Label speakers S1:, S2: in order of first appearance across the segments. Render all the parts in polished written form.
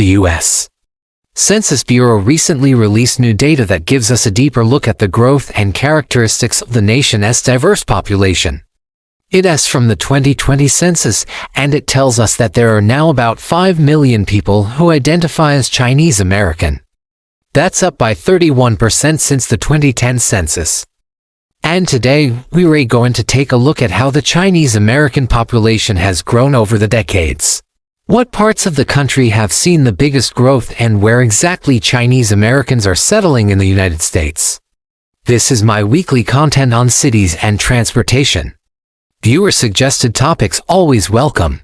S1: the U.S. Census Bureau recently released new data that gives us a deeper look at the growth and characteristics of the nation's diverse population. It is from the 2020 census, and it tells us that there are now about 5 million people who identify as Chinese American. That's up by 31% since the 2010 census. And today, we're going to take a look at how the Chinese American population has grown over the decades. What parts of the country have seen the biggest growth and where exactly Chinese Americans are settling in the United States. This is my weekly content on cities and transportation. Viewer-suggested topics always welcome.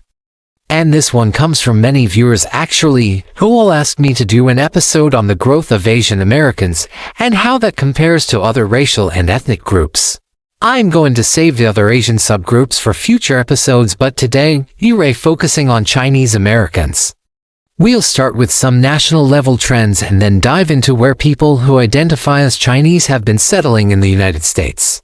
S1: And this one comes from many viewers actually, who will ask me to do an episode on the growth of Asian Americans and how that compares to other racial and ethnic groups. I'm going to save the other Asian subgroups for future episodes, but today, we're focusing on Chinese Americans. We'll start with some national-level trends and then dive into where people who identify as Chinese have been settling in the United States.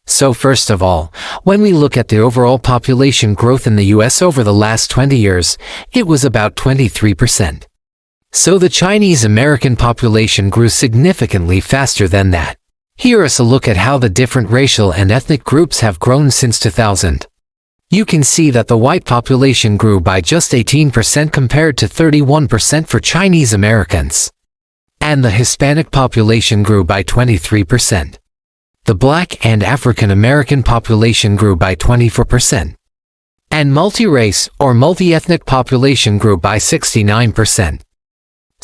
S1: So first of all, when we look at the overall population growth in the U.S. over the last 20 years, it was about 23%. So the Chinese American population grew significantly faster than that. Here is a look at how the different racial and ethnic groups have grown since 2000. You can see that the white population grew by just 18% compared to 31% for Chinese Americans. And the Hispanic population grew by 23%. The Black and African American population grew by 24%. And multi-race or multi-ethnic population grew by 69%.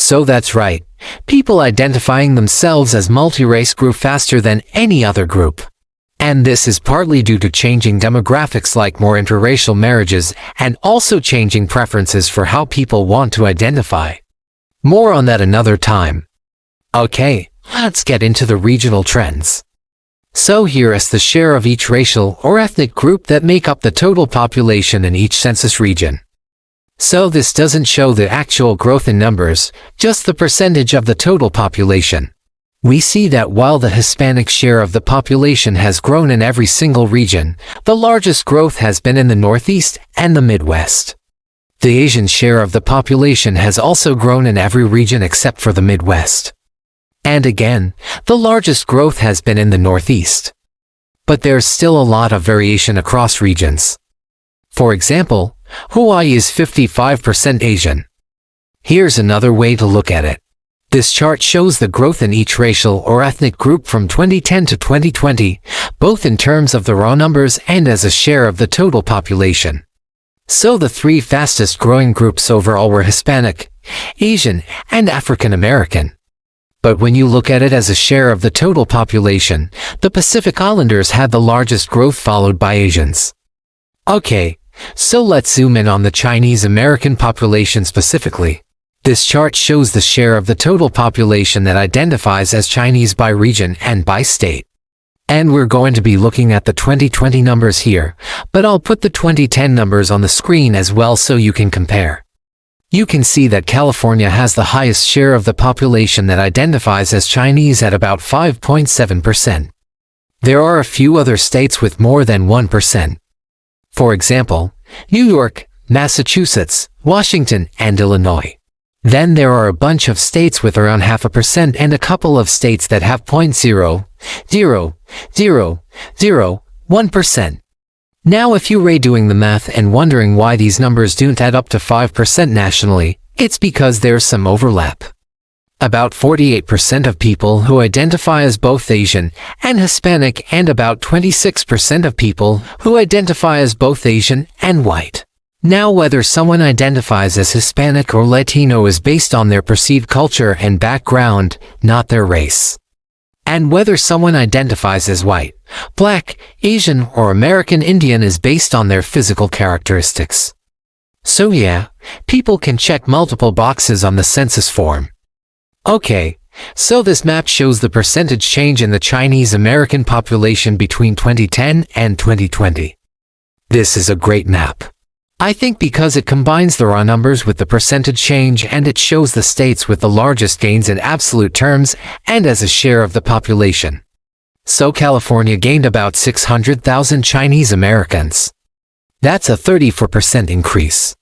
S1: So that's right, people identifying themselves as multi-race grew faster than any other group. And this is partly due to changing demographics like more interracial marriages and also changing preferences for how people want to identify. More on that another time. Okay, let's get into the regional trends. So here is the share of each racial or ethnic group that make up the total population in each census region. So this doesn't show the actual growth in numbers, just the percentage of the total population. We see that while the Hispanic share of the population has grown in every single region, the largest growth has been in the Northeast and the Midwest. The Asian share of the population has also grown in every region except for the Midwest. And again, the largest growth has been in the Northeast. But there's still a lot of variation across regions. For example, Hawaii is 55% Asian. Here's another way to look at it. This chart shows the growth in each racial or ethnic group from 2010 to 2020, both in terms of the raw numbers and as a share of the total population. So the three fastest growing groups overall were Hispanic, Asian, and African American. But when you look at it as a share of the total population, the Pacific Islanders had the largest growth followed by Asians. Okay, so let's zoom in on the Chinese American population specifically. This chart shows the share of the total population that identifies as Chinese by region and by state. And we're going to be looking at the 2020 numbers here, but I'll put the 2010 numbers on the screen as well so you can compare. You can see that California has the highest share of the population that identifies as Chinese at about 5.7%. There are a few other states with more than 1%. For example, New York, Massachusetts, Washington, and Illinois. Then there are a bunch of states with around 0.5% and a couple of states that have 0.00001%. Now if you're doing the math and wondering why these numbers don't add up to 5% nationally, it's because there's some overlap. About 48% of people who identify as both Asian and Hispanic and about 26% of people who identify as both Asian and white. Now whether someone identifies as Hispanic or Latino is based on their perceived culture and background, not their race. And whether someone identifies as white, Black, Asian, or American Indian is based on their physical characteristics. So yeah, people can check multiple boxes on the census form. Okay, so this map shows the percentage change in the Chinese American population between 2010 and 2020. This is a great map. I think because it combines the raw numbers with the percentage change and it shows the states with the largest gains in absolute terms and as a share of the population. So California gained about 600,000 Chinese Americans. That's a 34% increase.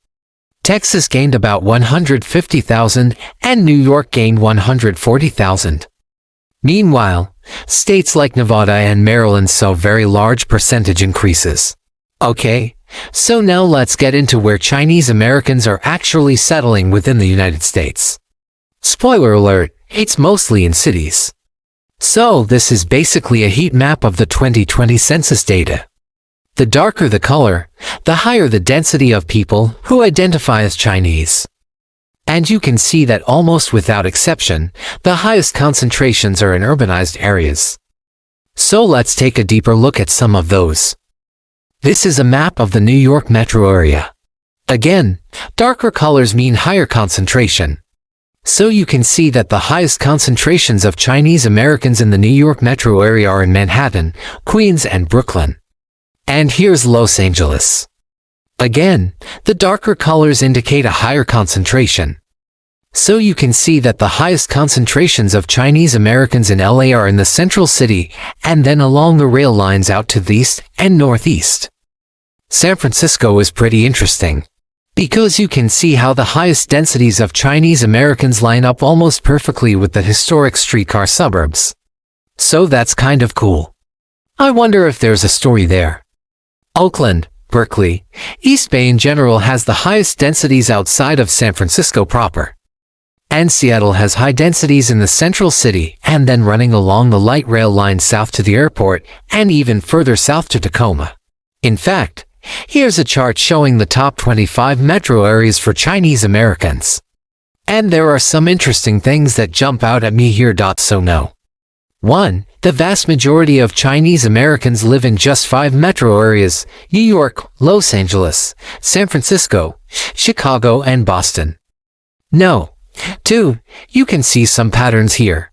S1: Texas gained about 150,000 and New York gained 140,000. Meanwhile, states like Nevada and Maryland saw very large percentage increases. Okay, so now let's get into where Chinese Americans are actually settling within the United States. Spoiler alert, it's mostly in cities. So this is basically a heat map of the 2020 census data. The darker the color, the higher the density of people who identify as Chinese. And you can see that almost without exception, the highest concentrations are in urbanized areas. So let's take a deeper look at some of those. This is a map of the New York metro area. Again, darker colors mean higher concentration. So you can see that the highest concentrations of Chinese Americans in the New York metro area are in Manhattan, Queens, and Brooklyn. And here's Los Angeles. Again, the darker colors indicate a higher concentration. So you can see that the highest concentrations of Chinese Americans in LA are in the central city and then along the rail lines out to the east and northeast. San Francisco is pretty interesting, because you can see how the highest densities of Chinese Americans line up almost perfectly with the historic streetcar suburbs. So that's kind of cool. I wonder if there's a story there. Oakland, Berkeley, East Bay in general has the highest densities outside of San Francisco proper. And Seattle has high densities in the central city and then running along the light rail line south to the airport and even further south to Tacoma. In fact, here's a chart showing the top 25 metro areas for Chinese Americans. And there are some interesting things that jump out at me here. So no. 1. The vast majority of Chinese Americans live in just 5 metro areas: New York, Los Angeles, San Francisco, Chicago, and Boston. No. 2. You can see some patterns here.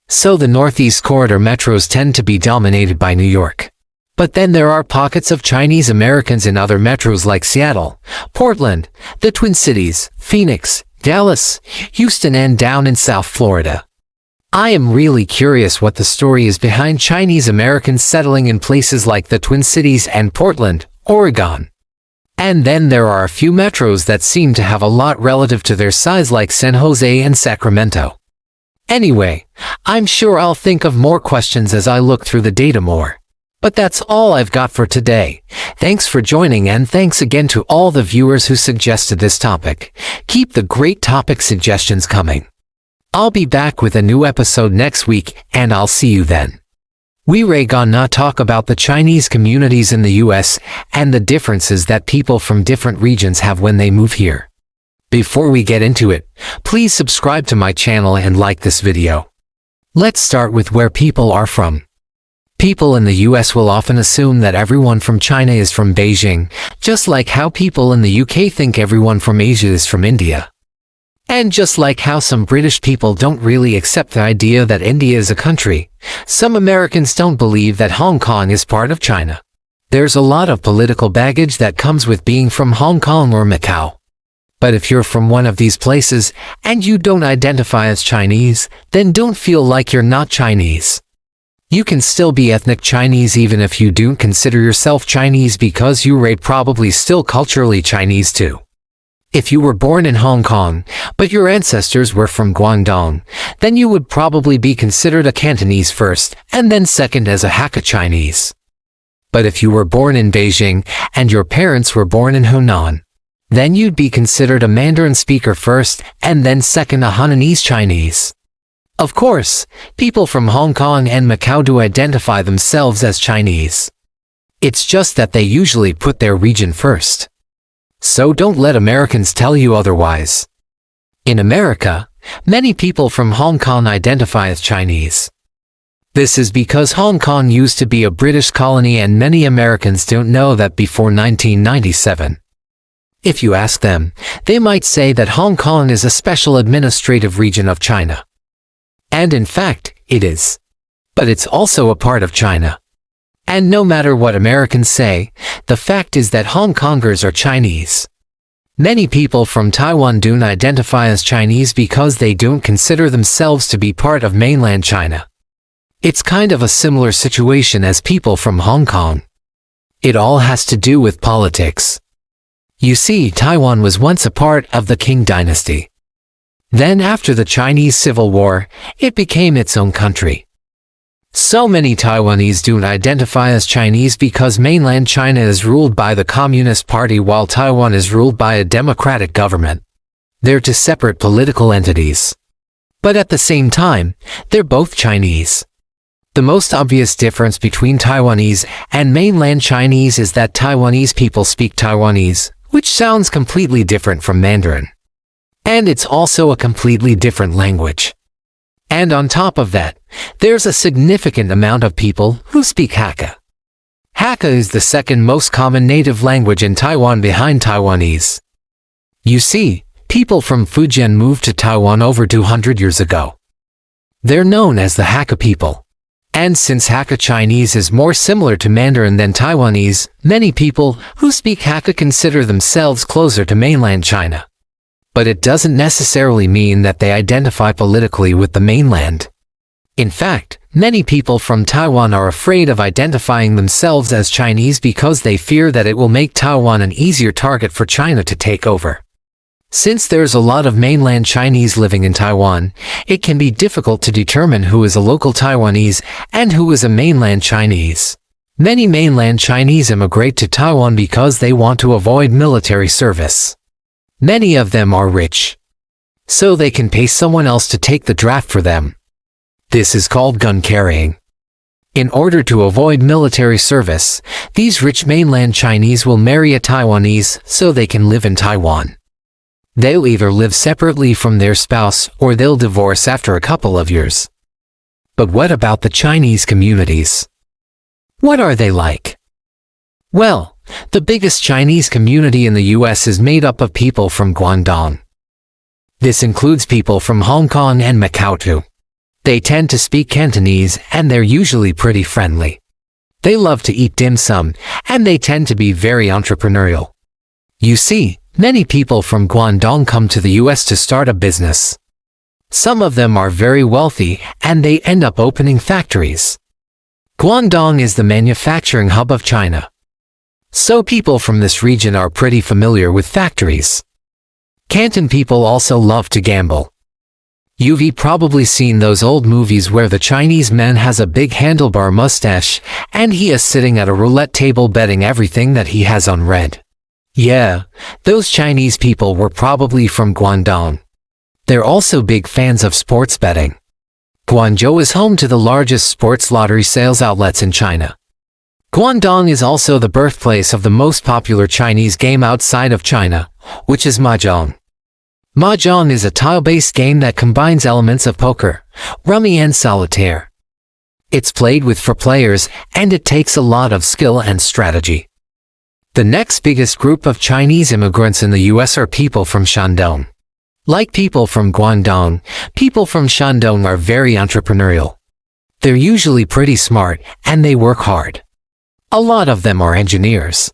S1: So the Northeast Corridor metros tend to be dominated by New York. But then there are pockets of Chinese Americans in other metros like Seattle, Portland, the Twin Cities, Phoenix, Dallas, Houston, and down in South Florida. I am really curious what the story is behind Chinese Americans settling in places like the Twin Cities and Portland, Oregon. And then there are a few metros that seem to have a lot relative to their size like San Jose and Sacramento. Anyway, I'm sure I'll think of more questions as I look through the data more. But that's all I've got for today. Thanks for joining, and thanks again to all the viewers who suggested this topic. Keep the great topic suggestions coming. I'll be back with a new episode next week, and I'll see you then. We're gonna talk about the Chinese communities in the US and the differences that people from different regions have when they move here. Before we get into it, please subscribe to my channel and like this video. Let's start with where people are from. People in the US will often assume that everyone from China is from Beijing, just like how people in the UK think everyone from Asia is from India. And just like how some British people don't really accept the idea that India is a country, some Americans don't believe that Hong Kong is part of China. There's a lot of political baggage that comes with being from Hong Kong or Macau. But if you're from one of these places and you don't identify as Chinese, then don't feel like you're not Chinese. You can still be ethnic Chinese even if you don't consider yourself Chinese, because you're probably still culturally Chinese too. If you were born in Hong Kong, but your ancestors were from Guangdong, then you would probably be considered a Cantonese first, and then second as a Hakka Chinese. But if you were born in Beijing, and your parents were born in Hunan, then you'd be considered a Mandarin speaker first, and then second a Hainanese Chinese. Of course, people from Hong Kong and Macau do identify themselves as Chinese. It's just that they usually put their region first. So don't let Americans tell you otherwise. In America, many people from Hong Kong identify as Chinese. This is because Hong Kong used to be a British colony, and many Americans don't know that before 1997. If you ask them, they might say that Hong Kong is a special administrative region of China. And in fact, it is. But it's also a part of China. And no matter what Americans say, the fact is that Hong Kongers are Chinese. Many people from Taiwan don't identify as Chinese because they don't consider themselves to be part of mainland China. It's kind of a similar situation as people from Hong Kong. It all has to do with politics. You see, Taiwan was once a part of the Qing dynasty. Then after the Chinese Civil War, it became its own country. So many Taiwanese don't identify as Chinese because mainland China is ruled by the Communist Party while Taiwan is ruled by a democratic government. They're two separate political entities. But at the same time, they're both Chinese. The most obvious difference between Taiwanese and mainland Chinese is that Taiwanese people speak Taiwanese, which sounds completely different from Mandarin. And it's also a completely different language. And on top of that, there's a significant amount of people who speak Hakka. Hakka is the second most common native language in Taiwan behind Taiwanese. You see, people from Fujian moved to Taiwan over 200 years ago. They're known as the Hakka people. And since Hakka Chinese is more similar to Mandarin than Taiwanese, many people who speak Hakka consider themselves closer to mainland China. But it doesn't necessarily mean that they identify politically with the mainland. In fact, many people from Taiwan are afraid of identifying themselves as Chinese because they fear that it will make Taiwan an easier target for China to take over. Since there's a lot of mainland Chinese living in Taiwan, it can be difficult to determine who is a local Taiwanese and who is a mainland Chinese. Many mainland Chinese immigrate to Taiwan because they want to avoid military service. Many of them are rich, so they can pay someone else to take the draft for them. This is called gun carrying. In order to avoid military service, these rich mainland Chinese will marry a Taiwanese so they can live in Taiwan. They'll either live separately from their spouse or they'll divorce after a couple of years. But what about the Chinese communities? What are they like? Well, the biggest Chinese community in the US is made up of people from Guangdong. This includes people from Hong Kong and Macau too. They tend to speak Cantonese and they're usually pretty friendly. They love to eat dim sum and they tend to be very entrepreneurial. You see, many people from Guangdong come to the US to start a business. Some of them are very wealthy and they end up opening factories. Guangdong is the manufacturing hub of China. So people from this region are pretty familiar with factories. Canton people also love to gamble. You've probably seen those old movies where the Chinese man has a big handlebar mustache and he is sitting at a roulette table betting everything that he has on red. Yeah, those Chinese people were probably from Guangdong. They're also big fans of sports betting. Guangzhou is home to the largest sports lottery sales outlets in China. Guangdong is also the birthplace of the most popular Chinese game outside of China, which is Mahjong. Mahjong is a tile-based game that combines elements of poker, rummy and solitaire. It's played with 4 players and it takes a lot of skill and strategy. The next biggest group of Chinese immigrants in the US are people from Shandong. Like people from Guangdong, people from Shandong are very entrepreneurial. They're usually pretty smart and they work hard. A lot of them are engineers.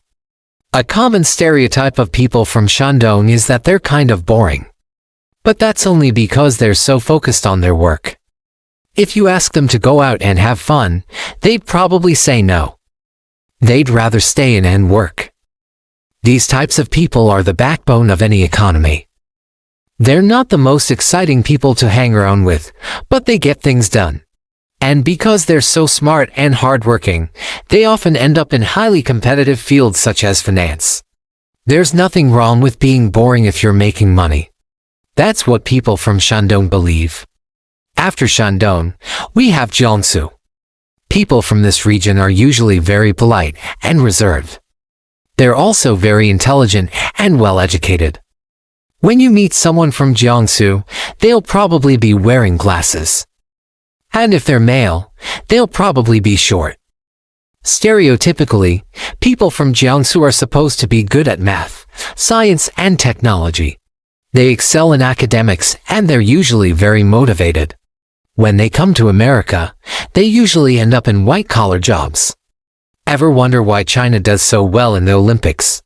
S1: A common stereotype of people from Shandong is that they're kind of boring. But that's only because they're so focused on their work. If you ask them to go out and have fun, they'd probably say no. They'd rather stay in and work. These types of people are the backbone of any economy. They're not the most exciting people to hang around with, but they get things done. And because they're so smart and hardworking, they often end up in highly competitive fields such as finance. There's nothing wrong with being boring if you're making money. That's what people from Shandong believe. After Shandong, we have Jiangsu. People from this region are usually very polite and reserved. They're also very intelligent and well-educated. When you meet someone from Jiangsu, they'll probably be wearing glasses. And if they're male, they'll probably be short. Stereotypically, people from Jiangsu are supposed to be good at math, science, and technology. They excel in academics and they're usually very motivated. When they come to America, they usually end up in white-collar jobs. Ever wonder why China does so well in the Olympics?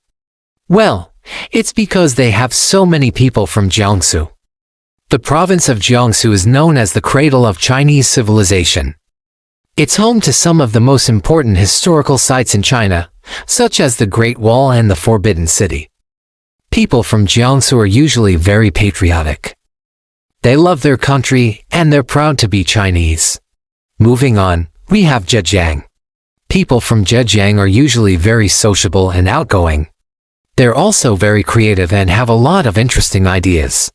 S1: Well, it's because they have so many people from Jiangsu. The province of Jiangsu is known as the cradle of Chinese civilization. It's home to some of the most important historical sites in China, such as the Great Wall and the Forbidden City. People from Jiangsu are usually very patriotic. They love their country and they're proud to be Chinese. Moving on, we have Zhejiang. People from Zhejiang are usually very sociable and outgoing. They're also very creative and have a lot of interesting ideas.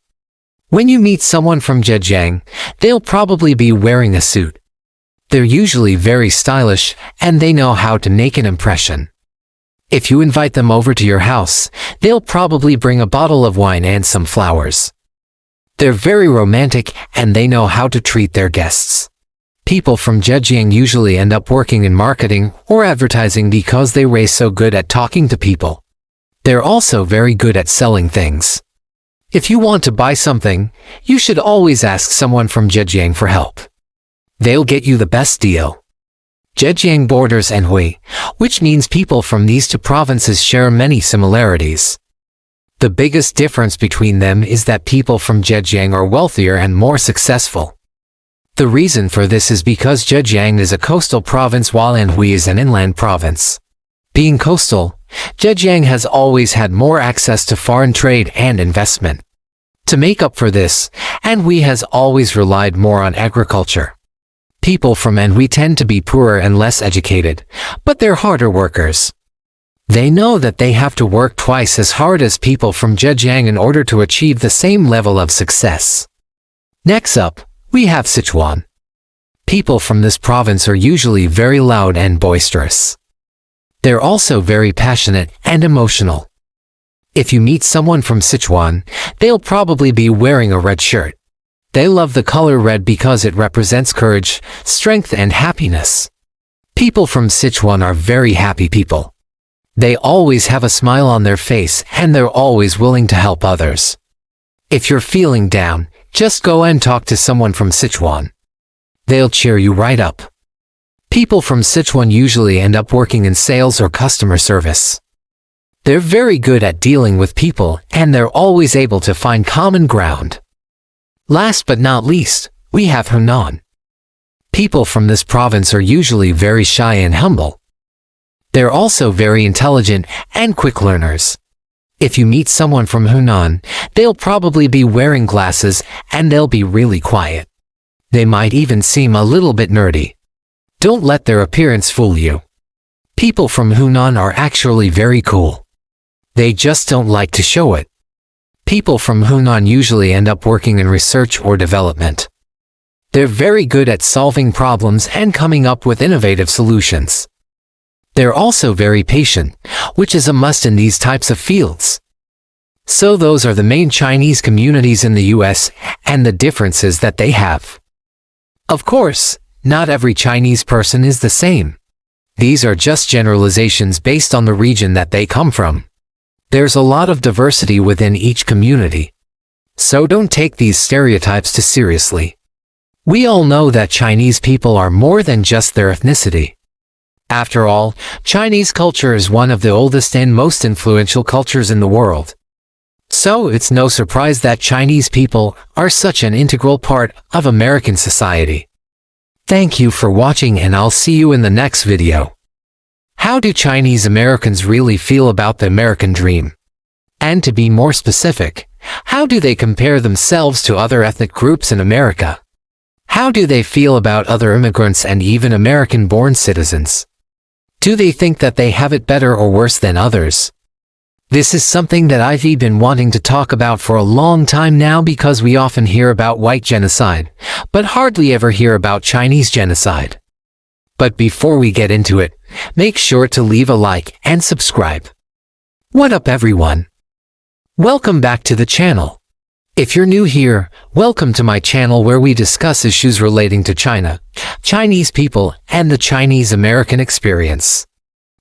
S1: When you meet someone from Zhejiang, they'll probably be wearing a suit. They're usually very stylish and they know how to make an impression. If you invite them over to your house, they'll probably bring a bottle of wine and some flowers. They're very romantic and they know how to treat their guests. People from Zhejiang usually end up working in marketing or advertising because they're so good at talking to people. They're also very good at selling things. If you want to buy something, you should always ask someone from Zhejiang for help. They'll get you the best deal. Zhejiang borders Anhui, which means people from these two provinces share many similarities. The biggest difference between them is that people from Zhejiang are wealthier and more successful. The reason for this is because Zhejiang is a coastal province while Anhui is an inland province. Being coastal, Zhejiang has always had more access to foreign trade and investment. To make up for this, Anhui has always relied more on agriculture. People from Anhui tend to be poorer and less educated, but they're harder workers. They know that they have to work twice as hard as people from Zhejiang in order to achieve the same level of success. Next up, we have Sichuan. People from this province are usually very loud and boisterous. They're also very passionate and emotional. If you meet someone from Sichuan, they'll probably be wearing a red shirt. They love the color red because it represents courage, strength, and happiness. People from Sichuan are very happy people. They always have a smile on their face and they're always willing to help others. If you're feeling down, just go and talk to someone from Sichuan. They'll cheer you right up. People from Sichuan usually end up working in sales or customer service. They're very good at dealing with people and they're always able to find common ground. Last but not least, we have Hunan. People from this province are usually very shy and humble. They're also very intelligent and quick learners. If you meet someone from Hunan, they'll probably be wearing glasses and they'll be really quiet. They might even seem a little bit nerdy. Don't let their appearance fool you. People from Hunan are actually very cool. They just don't like to show it. People from Hunan usually end up working in research or development. They're very good at solving problems and coming up with innovative solutions. They're also very patient, which is a must in these types of fields. So those are the main Chinese communities in the US and the differences that they have. Of course, not every Chinese person is the same. These are just generalizations based on the region that they come from. There's a lot of diversity within each community. So don't take these stereotypes too seriously. We all know that Chinese people are more than just their ethnicity. After all, Chinese culture is one of the oldest and most influential cultures in the world. So it's no surprise that Chinese people are such an integral part of American society. Thank you for watching and I'll see you in the next video. How do Chinese Americans really feel about the American dream? And to be more specific, how do they compare themselves to other ethnic groups in America? How do they feel about other immigrants and even American-born citizens? Do they think that they have it better or worse than others? This is something that I've been wanting to talk about for a long time now because we often hear about white genocide, but hardly ever hear about Chinese genocide. But before we get into it, make sure to leave a like and subscribe. What up everyone? Welcome back to the channel. If you're new here, welcome to my channel where we discuss issues relating to China, Chinese people, and the Chinese American experience.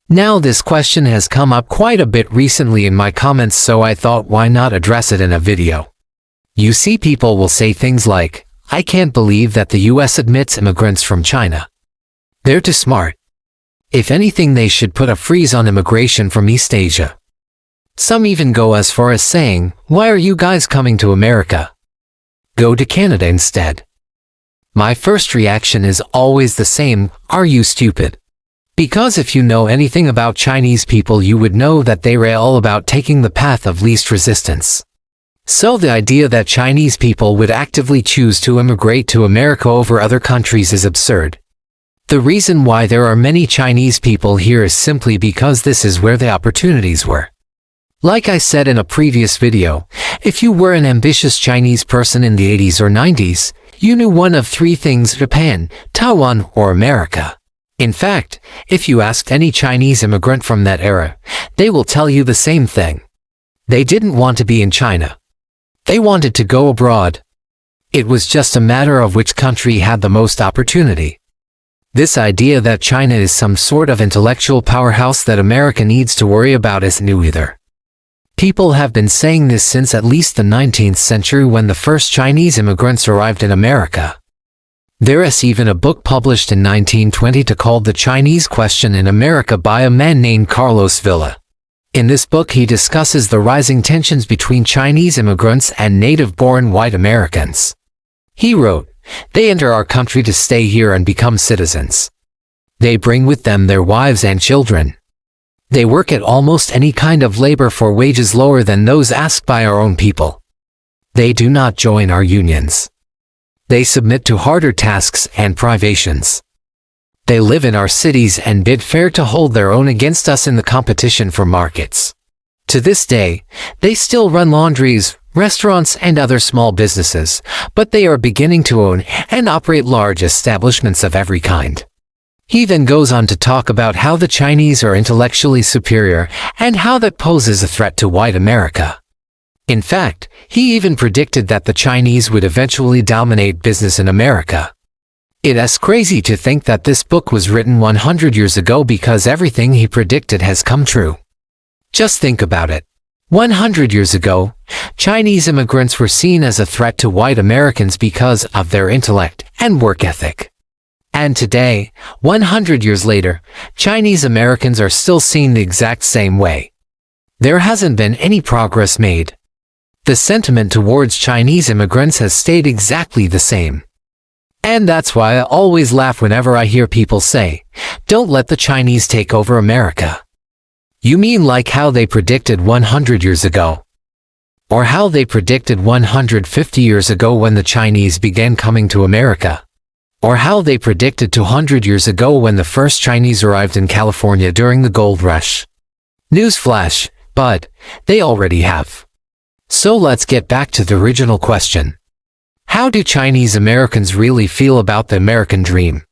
S1: Now this question has come up quite a bit recently in my comments, so I thought why not address it in a video. You see, people will say things like, I can't believe that the US admits immigrants from China. They're too smart. If anything, they should put a freeze on immigration from East Asia. Some even go as far as saying, why are you guys coming to America? Go to Canada instead. My first reaction is always the same, are you stupid? Because if you know anything about Chinese people, you would know that they are all about taking the path of least resistance. So the idea that Chinese people would actively choose to immigrate to America over other countries is absurd. The reason why there are many Chinese people here is simply because this is where the opportunities were. Like I said in a previous video, if you were an ambitious Chinese person in the 80s or 90s, you knew one of three things: Japan, Taiwan, or America. In fact, if you asked any Chinese immigrant from that era, they will tell you the same thing. They didn't want to be in China. They wanted to go abroad. It was just a matter of which country had the most opportunity. This idea that China is some sort of intellectual powerhouse that America needs to worry about isn't new either. People have been saying this since at least the 19th century, when the first Chinese immigrants arrived in America. There is even a book published in 1920 called The Chinese Question in America by a man named Carlos Villa. In this book, he discusses the rising tensions between Chinese immigrants and native-born white Americans. He wrote, "They enter our country to stay here and become citizens. They bring with them their wives and children. They work at almost any kind of labor for wages lower than those asked by our own people. They do not join our unions. They submit to harder tasks and privations. They live in our cities and bid fair to hold their own against us in the competition for markets. To this day, they still run laundries, restaurants, and other small businesses, but they are beginning to own and operate large establishments of every kind." He then goes on to talk about how the Chinese are intellectually superior and how that poses a threat to white America. In fact, he even predicted that the Chinese would eventually dominate business in America. It's crazy to think that this book was written 100 years ago, because everything he predicted has come true. Just think about it. 100 years ago, Chinese immigrants were seen as a threat to white Americans because of their intellect and work ethic. And today, 100 years later, Chinese Americans are still seen the exact same way. There hasn't been any progress made. The sentiment towards Chinese immigrants has stayed exactly the same. And that's why I always laugh whenever I hear people say, "Don't let the Chinese take over America." You mean like how they predicted 100 years ago? Or how they predicted 150 years ago when the Chinese began coming to America? Or how they predicted 200 years ago when the first Chinese arrived in California during the gold rush? Newsflash, but they already have. So let's get back to the original question. How do Chinese Americans really feel about the American dream?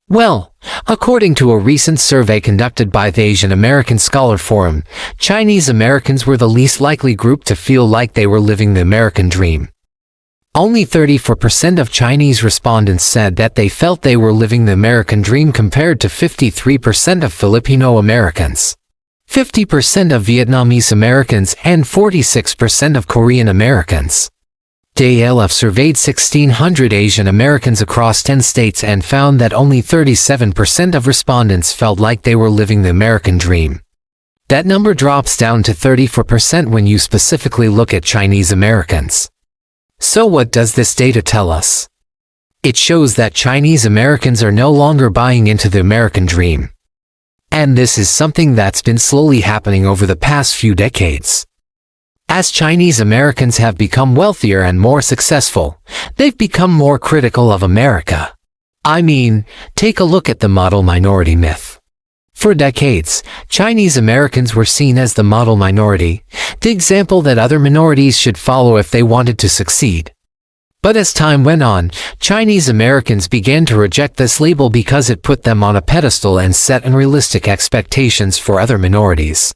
S1: Well, according to a recent survey conducted by the Asian American Scholar Forum, Chinese Americans were the least likely group to feel like they were living the American dream. Only 34% of Chinese respondents said that they felt they were living the American dream, compared to 53% of Filipino Americans, 50% of Vietnamese Americans, and 46% of Korean Americans. The ALF surveyed 1,600 Asian Americans across 10 states and found that only 37% of respondents felt like they were living the American dream. That number drops down to 34% when you specifically look at Chinese Americans. So what does this data tell us? It shows that Chinese Americans are no longer buying into the American dream. And this is something that's been slowly happening over the past few decades. As Chinese Americans have become wealthier and more successful, they've become more critical of America. I mean, take a look at the model minority myth. For decades, Chinese Americans were seen as the model minority, the example that other minorities should follow if they wanted to succeed. But as time went on, Chinese Americans began to reject this label because it put them on a pedestal and set unrealistic expectations for other minorities.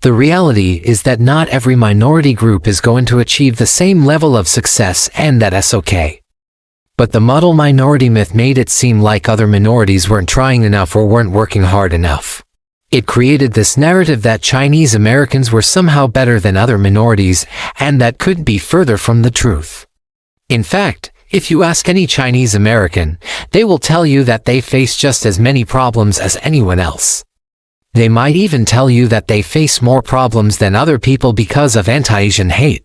S1: The reality is that not every minority group is going to achieve the same level of success, and that's okay. But the model minority myth made it seem like other minorities weren't trying enough or weren't working hard enough. It created this narrative that Chinese Americans were somehow better than other minorities, and that couldn't be further from the truth. In fact, if you ask any Chinese American, they will tell you that they face just as many problems as anyone else. They might even tell you that they face more problems than other people because of anti-Asian hate.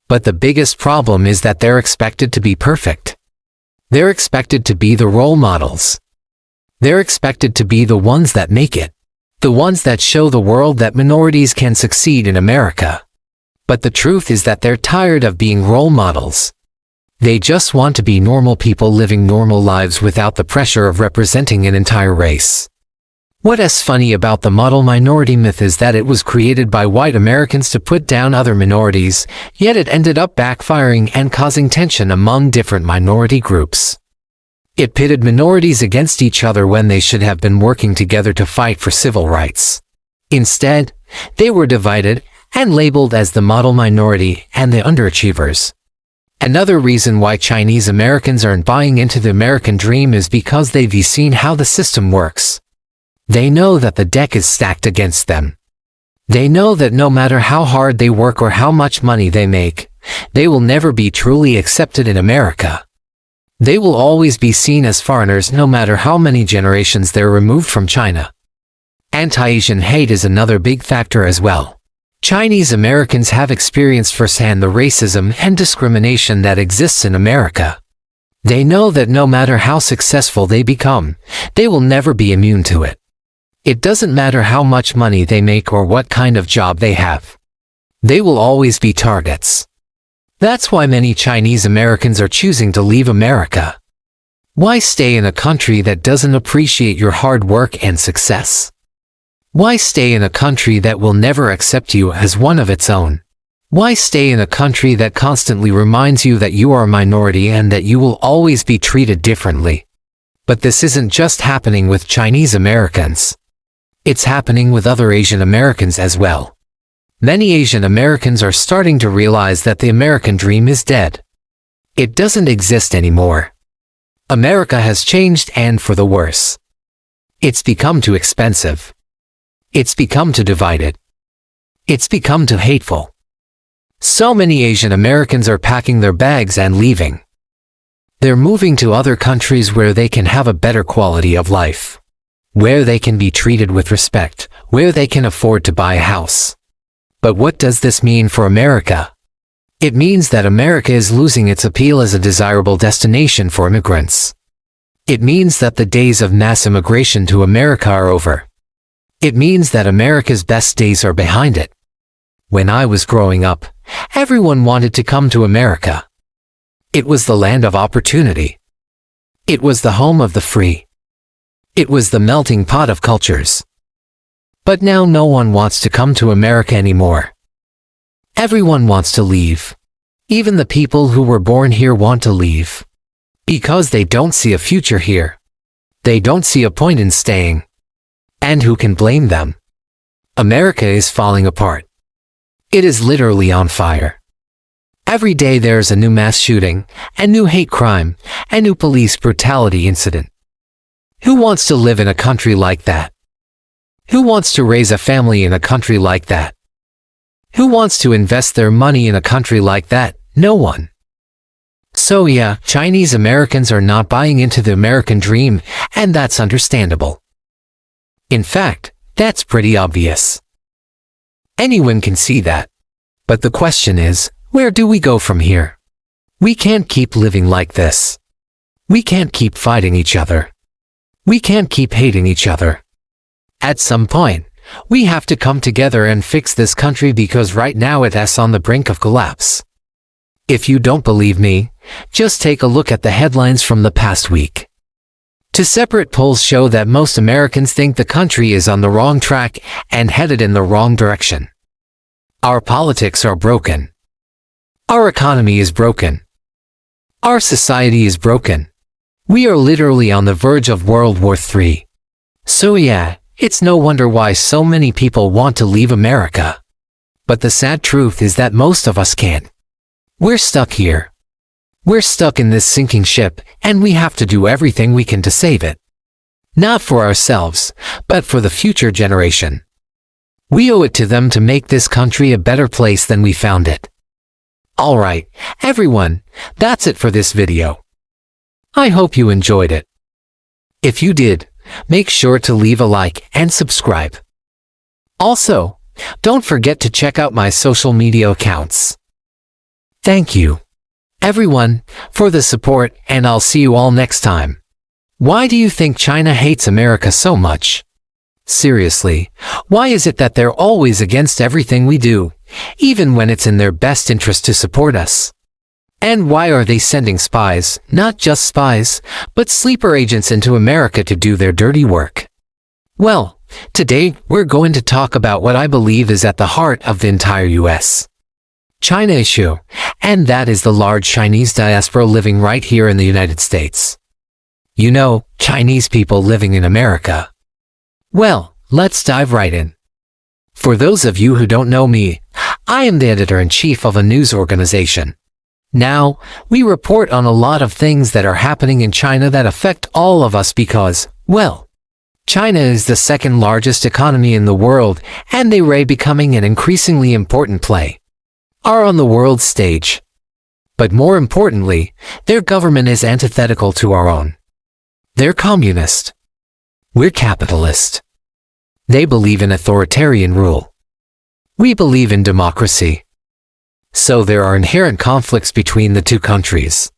S1: But the biggest problem is that they're expected to be perfect. They're expected to be the role models. They're expected to be the ones that make it. The ones that show the world that minorities can succeed in America. But the truth is that they're tired of being role models. They just want to be normal people living normal lives without the pressure of representing an entire race. What's funny about the model minority myth is that it was created by white Americans to put down other minorities, yet it ended up backfiring and causing tension among different minority groups. It pitted minorities against each other when they should have been working together to fight for civil rights. Instead, they were divided and labeled as the model minority and the underachievers. Another reason why Chinese Americans aren't buying into the American dream is because they've seen how the system works. They know that the deck is stacked against them. They know that no matter how hard they work or how much money they make, they will never be truly accepted in America. They will always be seen as foreigners no matter how many generations they're removed from China. Anti-Asian hate is another big factor as well. Chinese Americans have experienced firsthand the racism and discrimination that exists in America. They know that no matter how successful they become, they will never be immune to it. It doesn't matter how much money they make or what kind of job they have. They will always be targets. That's why many Chinese Americans are choosing to leave America. Why stay in a country that doesn't appreciate your hard work and success? Why stay in a country that will never accept you as one of its own? Why stay in a country that constantly reminds you that you are a minority and that you will always be treated differently? But this isn't just happening with Chinese Americans. It's happening with other Asian Americans as well. Many Asian Americans are starting to realize that the American dream is dead. It doesn't exist anymore. America has changed, and for the worse. It's become too expensive. It's become too divided. It's become too hateful. So many Asian Americans are packing their bags and leaving. They're moving to other countries where they can have a better quality of life, where they can be treated with respect, where they can afford to buy a house. But what does this mean for America? It means that America is losing its appeal as a desirable destination for immigrants. It means that the days of mass immigration to America are over. It means that America's best days are behind it. When I was growing up, everyone wanted to come to America. It was the land of opportunity. It was the home of the free. It was the melting pot of cultures. But now no one wants to come to America anymore. Everyone wants to leave. Even the people who were born here want to leave. Because they don't see a future here. They don't see a point in staying. And who can blame them? America is falling apart. It is literally on fire. Every day there's a new mass shooting, a new hate crime, a new police brutality incident. Who wants to live in a country like that? Who wants to raise a family in a country like that? Who wants to invest their money in a country like that? No one. So yeah, Chinese Americans are not buying into the American dream, and that's understandable. In fact, that's pretty obvious. Anyone can see that. But the question is, where do we go from here? We can't keep living like this. We can't keep fighting each other. We can't keep hating each other. At some point, we have to come together and fix this country because right now it's on the brink of collapse. If you don't believe me, just take a look at the headlines from the past week. Two separate polls show that most Americans think the country is on the wrong track and headed in the wrong direction. Our politics are broken. Our economy is broken. Our society is broken. We are literally on the verge of World War III. So yeah, it's no wonder why so many people want to leave America. But the sad truth is that most of us can't. We're stuck here. We're stuck in this sinking ship, and we have to do everything we can to save it. Not for ourselves, but for the future generation. We owe it to them to make this country a better place than we found it. Alright, everyone, that's it for this video. I hope you enjoyed it. If you did, make sure to leave a like and subscribe. Also, don't forget to check out my social media accounts. Thank you, everyone, for the support, and I'll see you all next time. Why do you think China hates America so much? Seriously, why is it that they're always against everything we do, even when it's in their best interest to support us? And why are they sending spies, not just spies, but sleeper agents into America to do their dirty work? Well, today we're going to talk about what I believe is at the heart of the entire U.S. China issue, and that is the large Chinese diaspora living right here in the United States. You know, Chinese people living in America. Well, let's dive right in. For those of you who don't know me, I am the editor-in-chief of a news organization. Now, we report on a lot of things that are happening in China that affect all of us because, well, China is the second largest economy in the world, and they are becoming an increasingly important player on the world stage. But more importantly, their government is antithetical to our own. They're communist. We're capitalist. They believe in authoritarian rule. We believe in democracy. So there are inherent conflicts between the two countries.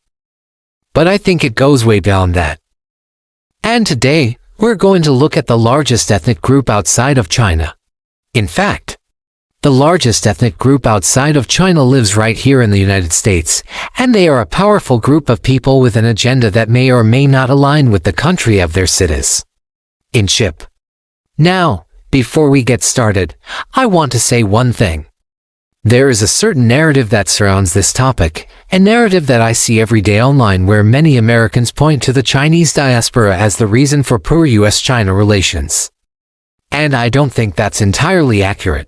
S1: But I think it goes way beyond that. And today, we're going to look at the largest ethnic group outside of China. In fact, the largest ethnic group outside of China lives right here in the United States, and they are a powerful group of people with an agenda that may or may not align with the country of their citizens. Now, before we get started, I want to say one thing. There is a certain narrative that surrounds this topic, a narrative that I see every day online where many Americans point to the Chinese diaspora as the reason for poor U.S.-China relations. And I don't think that's entirely accurate.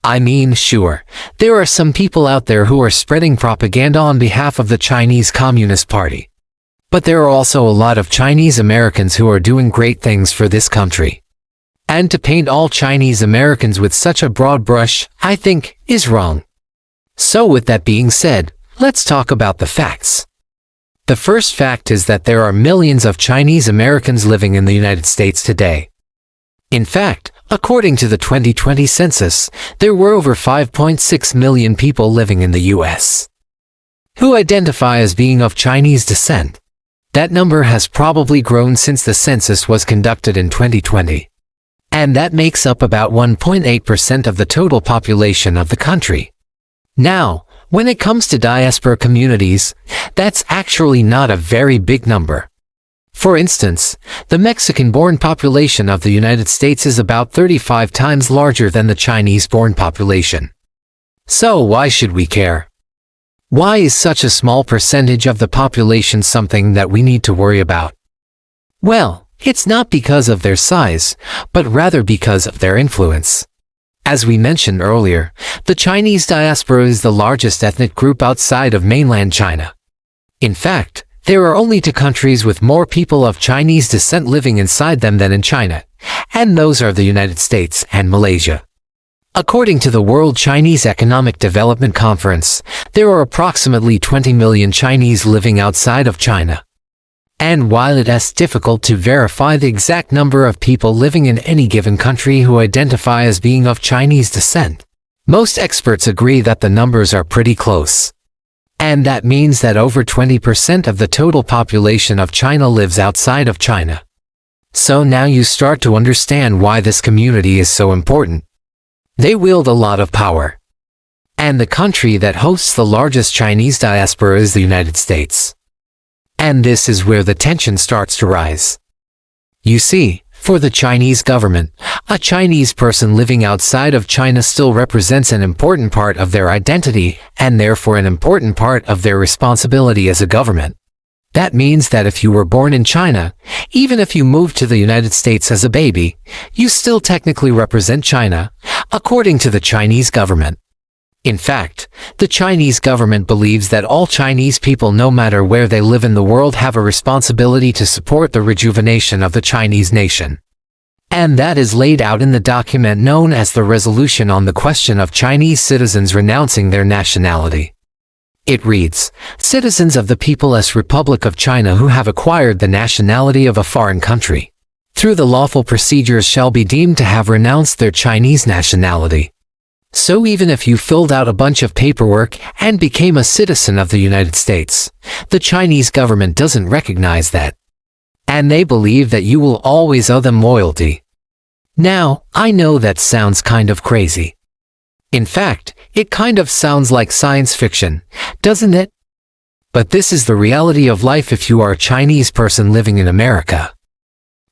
S1: I mean, sure, there are some people out there who are spreading propaganda on behalf of the Chinese Communist Party. But there are also a lot of Chinese Americans who are doing great things for this country. And to paint all Chinese Americans with such a broad brush, I think, is wrong. So with that being said, let's talk about the facts. The first fact is that there are millions of Chinese Americans living in the United States today. In fact, according to the 2020 census, there were over 5.6 million people living in the U.S. who identify as being of Chinese descent. That number has probably grown since the census was conducted in 2020. And that makes up about 1.8% of the total population of the country. Now, when it comes to diaspora communities, that's actually not a very big number. For instance, the Mexican-born population of the United States is about 35 times larger than the Chinese-born population. So why should we care? Why is such a small percentage of the population something that we need to worry about? Well, it's not because of their size, but rather because of their influence. As we mentioned earlier, the Chinese diaspora is the largest ethnic group outside of mainland China. In fact, there are only two countries with more people of Chinese descent living inside them than in China, and those are the United States and Malaysia. According to the World Chinese Economic Development Conference, there are approximately 20 million Chinese living outside of China. And while it is difficult to verify the exact number of people living in any given country who identify as being of Chinese descent, most experts agree that the numbers are pretty close. And that means that over 20% of the total population of China lives outside of China. So now you start to understand why this community is so important. They wield a lot of power. And the country that hosts the largest Chinese diaspora is the United States. And this is where the tension starts to rise. You see, for the Chinese government, a Chinese person living outside of China still represents an important part of their identity and therefore an important part of their responsibility as a government. That means that if you were born in China, even if you moved to the United States as a baby, you still technically represent China, according to the Chinese government. In fact, the Chinese government believes that all Chinese people, no matter where they live in the world, have a responsibility to support the rejuvenation of the Chinese nation. And that is laid out in the document known as the Resolution on the Question of Chinese Citizens Renouncing Their Nationality. It reads, "Citizens of the People's Republic of China who have acquired the nationality of a foreign country, through the lawful procedures shall be deemed to have renounced their Chinese nationality." So even if you filled out a bunch of paperwork and became a citizen of the United States, the Chinese government doesn't recognize that. and they believe that you will always owe them loyalty. Now, I know that sounds kind of crazy. In fact, it kind of sounds like science fiction, doesn't it? But this is the reality of life if you are a Chinese person living in America.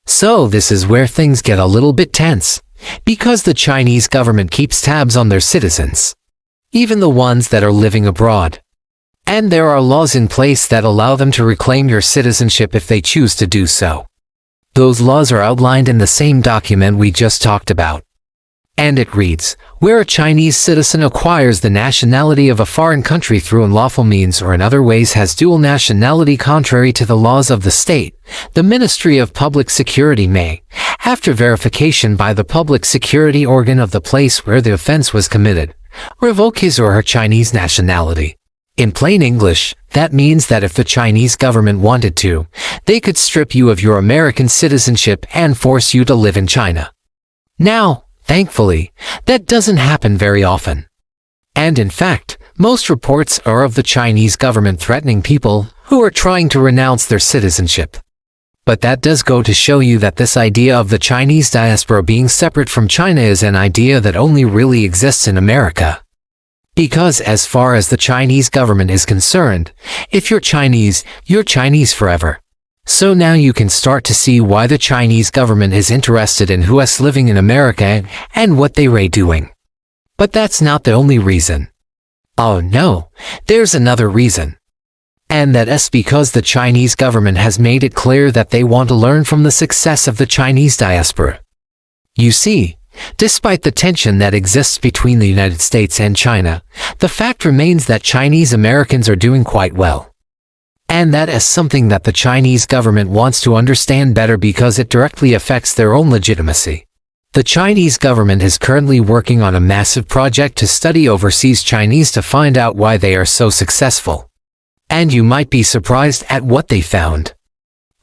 S1: So this is where things get a little bit tense, because the Chinese government keeps tabs on their citizens, even the ones that are living abroad. And there are laws in place that allow them to reclaim your citizenship if they choose to do so. Those laws are outlined in the same document we just talked about. And it reads, where a Chinese citizen acquires the nationality of a foreign country through unlawful means or in other ways has dual nationality contrary to the laws of the state, the Ministry of Public Security may, after verification by the public security organ of the place where the offense was committed, revoke his or her Chinese nationality. In plain English, that means that if the Chinese government wanted to, they could strip you of your American citizenship and force you to live in China. Now, thankfully, that doesn't happen very often. And in fact, most reports are of the Chinese government threatening people who are trying to renounce their citizenship. But that does go to show you that this idea of the Chinese diaspora being separate from China is an idea that only really exists in America. Because as far as the Chinese government is concerned, if you're Chinese forever. So now you can start to see why the Chinese government is interested in who's living in America and what they are doing. But that's not the only reason. Oh no, there's another reason. And that is because the Chinese government has made it clear that they want to learn from the success of the Chinese diaspora. You see, despite the tension that exists between the United States and China, the fact remains that Chinese Americans are doing quite well. And that is something that the Chinese government wants to understand better because it directly affects their own legitimacy. The Chinese government is currently working on a massive project to study overseas Chinese to find out why they are so successful. And you might be surprised at what they found.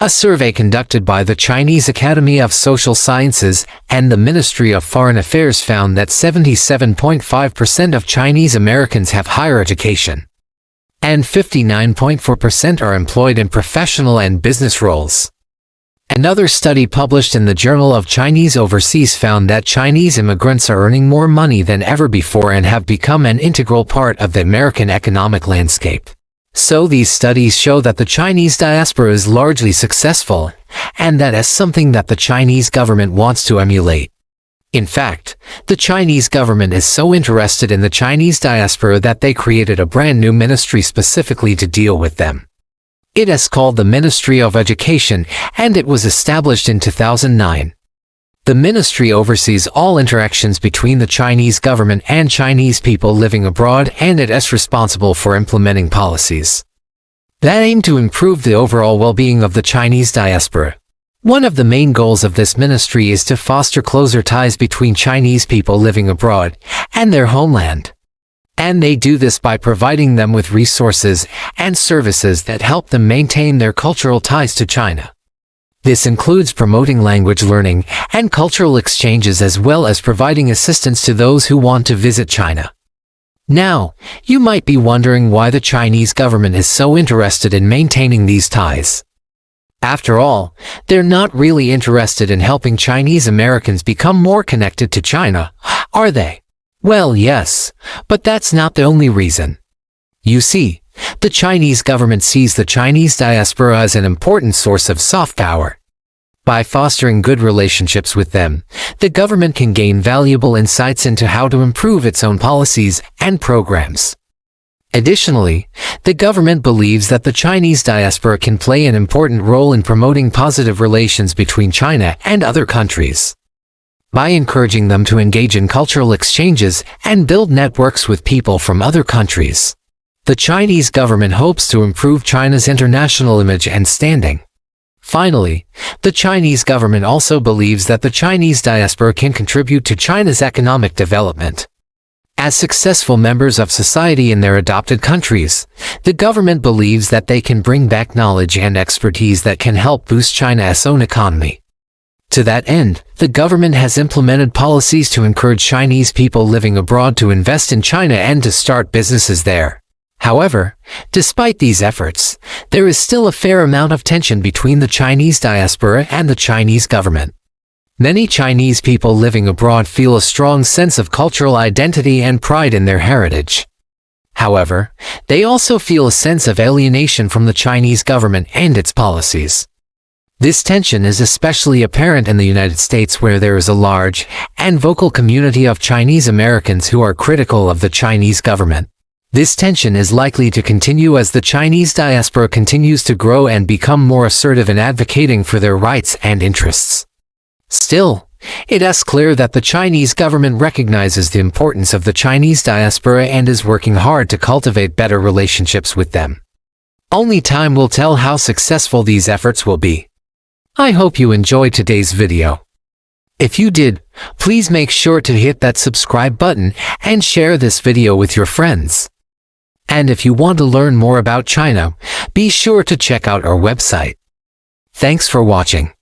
S1: A survey conducted by the Chinese Academy of Social Sciences and the Ministry of Foreign Affairs found that 77.5% of Chinese Americans have higher education. And 59.4% are employed in professional and business roles. Another study published in the Journal of Chinese Overseas found that Chinese immigrants are earning more money than ever before and have become an integral part of the American economic landscape. So these studies show that the Chinese diaspora is largely successful, and that is something that the Chinese government wants to emulate. In fact, the Chinese government is so interested in the Chinese diaspora that they created a brand new ministry specifically to deal with them. It is called the Ministry of Education, and it was established in 2009. The ministry oversees all interactions between the Chinese government and Chinese people living abroad, and it is responsible for implementing policies that aim to improve the overall well-being of the Chinese diaspora. One of the main goals of this ministry is to foster closer ties between Chinese people living abroad and their homeland. And they do this by providing them with resources and services that help them maintain their cultural ties to China. This includes promoting language learning and cultural exchanges as well as providing assistance to those who want to visit China. Now, you might be wondering why the Chinese government is so interested in maintaining these ties. After all, they're not really interested in helping Chinese Americans become more connected to China, are they? Well, yes, but that's not the only reason. You see, the Chinese government sees the Chinese diaspora as an important source of soft power. By fostering good relationships with them, the government can gain valuable insights into how to improve its own policies and programs. Additionally, the government believes that the Chinese diaspora can play an important role in promoting positive relations between China and other countries. By encouraging them to engage in cultural exchanges and build networks with people from other countries, the Chinese government hopes to improve China's international image and standing. Finally, the Chinese government also believes that the Chinese diaspora can contribute to China's economic development. As successful members of society in their adopted countries, the government believes that they can bring back knowledge and expertise that can help boost China's own economy. To that end, the government has implemented policies to encourage Chinese people living abroad to invest in China and to start businesses there. However, despite these efforts, there is still a fair amount of tension between the Chinese diaspora and the Chinese government. Many Chinese people living abroad feel a strong sense of cultural identity and pride in their heritage. However, they also feel a sense of alienation from the Chinese government and its policies. This tension is especially apparent in the United States, where there is a large and vocal community of Chinese Americans who are critical of the Chinese government. This tension is likely to continue as the Chinese diaspora continues to grow and become more assertive in advocating for their rights and interests. Still, it is clear that the Chinese government recognizes the importance of the Chinese diaspora and is working hard to cultivate better relationships with them. Only time will tell how successful these efforts will be. I hope you enjoyed today's video. If you did, please make sure to hit that subscribe button and share this video with your friends. And if you want to learn more about China, be sure to check out our website. Thanks for watching.